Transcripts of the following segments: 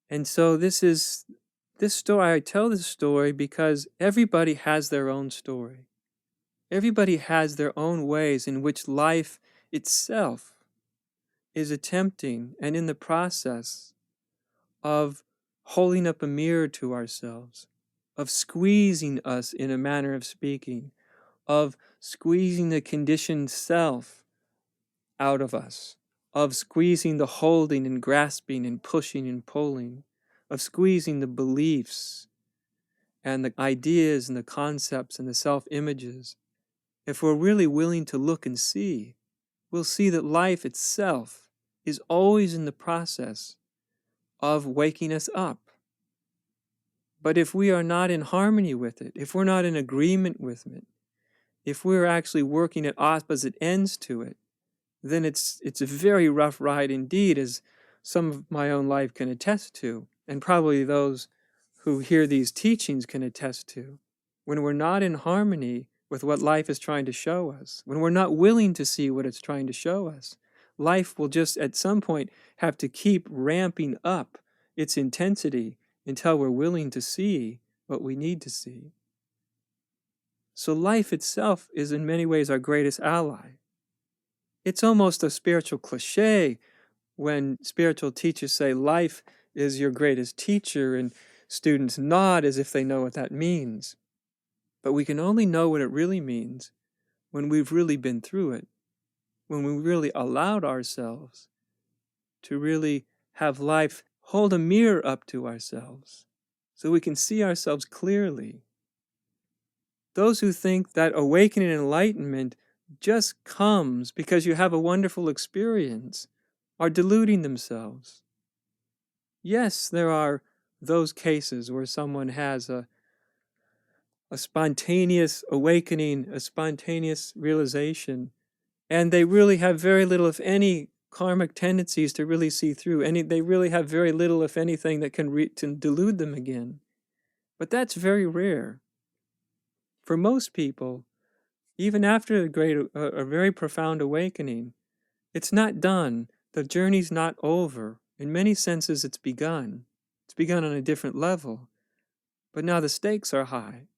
And so this story, I tell this story because everybody has their own story. Everybody has their own ways in which life itself is attempting and in the process of holding up a mirror to ourselves, of squeezing us in a manner of speaking, of squeezing the conditioned self out of us, of squeezing the holding and grasping and pushing and pulling, of squeezing the beliefs and the ideas and the concepts and the self-images. If we're really willing to look and see, we'll see that life itself is always in the process of waking us up. But if we are not in harmony with it, if we're not in agreement with it, if we're actually working at opposite ends to it, then it's a very rough ride indeed, as some of my own life can attest to, and probably those who hear these teachings can attest to. When we're not in harmony with what life is trying to show us, when we're not willing to see what it's trying to show us, life will just at some point have to keep ramping up its intensity until we're willing to see what we need to see. So life itself is in many ways our greatest ally. It's almost a spiritual cliche when spiritual teachers say life is your greatest teacher, and students nod as if they know what that means. But we can only know what it really means when we've really been through it, when we really allowed ourselves to really have life hold a mirror up to ourselves so we can see ourselves clearly. Those who think that awakening and enlightenment just comes because you have a wonderful experience are deluding themselves. Yes, there are those cases where someone has a spontaneous awakening, a spontaneous realization, and they really have very little, if any, karmic tendencies to really see through. They really have very little, if anything, that can to delude them again. But that's very rare. For most people, even after a very profound awakening, it's not done. The journey's not over. In many senses, it's begun. It's begun on a different level. But now the stakes are high.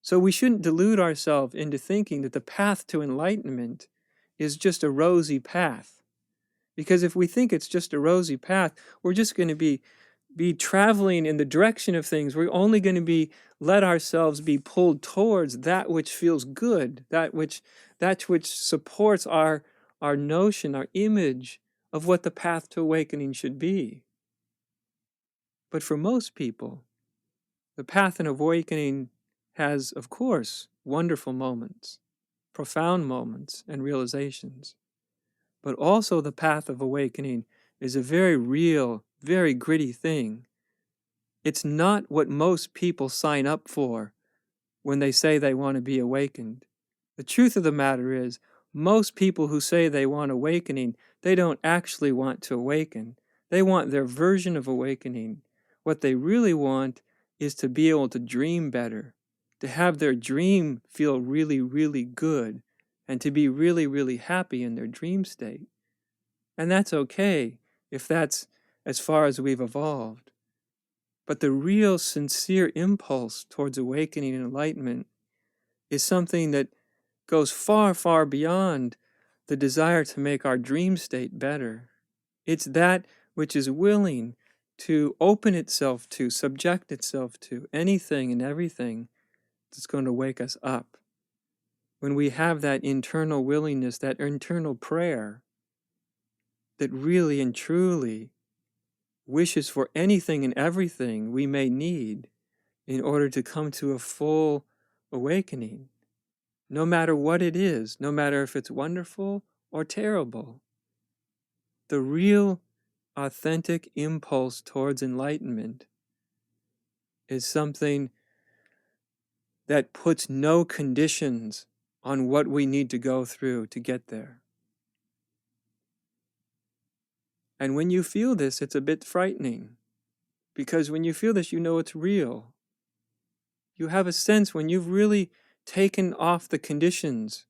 So we shouldn't delude ourselves into thinking that the path to enlightenment is just a rosy path. Because if we think it's just a rosy path, we're just going to be traveling in the direction of things. We're only going to let ourselves be pulled towards that which feels good, that which supports our notion, our image of what the path to awakening should be. But for most people, the path in awakening has, of course, wonderful moments, profound moments and realizations. But also the path of awakening is a very real, very gritty thing. It's not what most people sign up for when they say they want to be awakened. The truth of the matter is, most people who say they want awakening, they don't actually want to awaken. They want their version of awakening. What they really want is to be able to dream better, to have their dream feel really, really good, and to be really, really happy in their dream state. And that's okay if that's as far as we've evolved. But the real sincere impulse towards awakening and enlightenment is something that goes far, far beyond the desire to make our dream state better. It's that which is willing to open itself to, subject itself to anything and everything that's going to wake us up. When we have that internal willingness, that internal prayer that really and truly wishes for anything and everything we may need in order to come to a full awakening, no matter what it is, no matter if it's wonderful or terrible. The real, authentic impulse towards enlightenment is something that puts no conditions on what we need to go through to get there. And when you feel this, it's a bit frightening, because when you feel this, you know it's real. You have a sense when you've really taken off the conditions,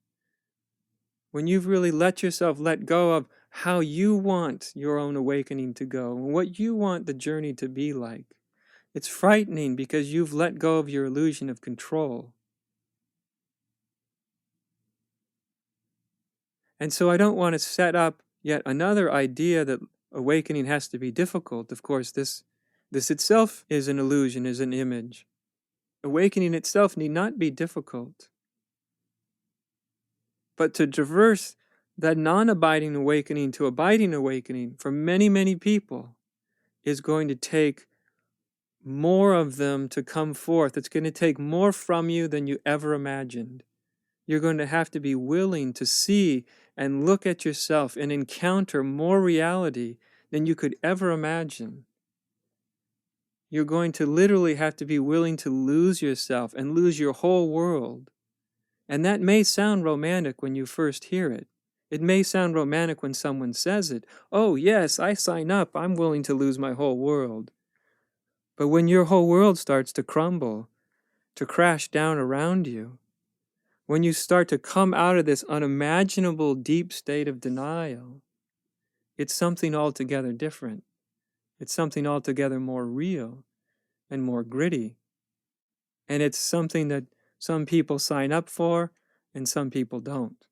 when you've really let yourself let go of how you want your own awakening to go and what you want the journey to be like. It's frightening because you've let go of your illusion of control. And so I don't want to set up yet another idea that awakening has to be difficult. Of course, this itself is an illusion, is an image. Awakening itself need not be difficult. But to traverse that non-abiding awakening to abiding awakening for many, many people is going to take more of them to come forth. It's going to take more from you than you ever imagined. You're going to have to be willing to see and look at yourself and encounter more reality than you could ever imagine. You're going to literally have to be willing to lose yourself and lose your whole world. And that may sound romantic when you first hear it. It may sound romantic when someone says it. Oh, yes, I sign up. I'm willing to lose my whole world. But when your whole world starts to crumble, to crash down around you, when you start to come out of this unimaginable deep state of denial, it's something altogether different. It's something altogether more real and more gritty. And it's something that some people sign up for and some people don't.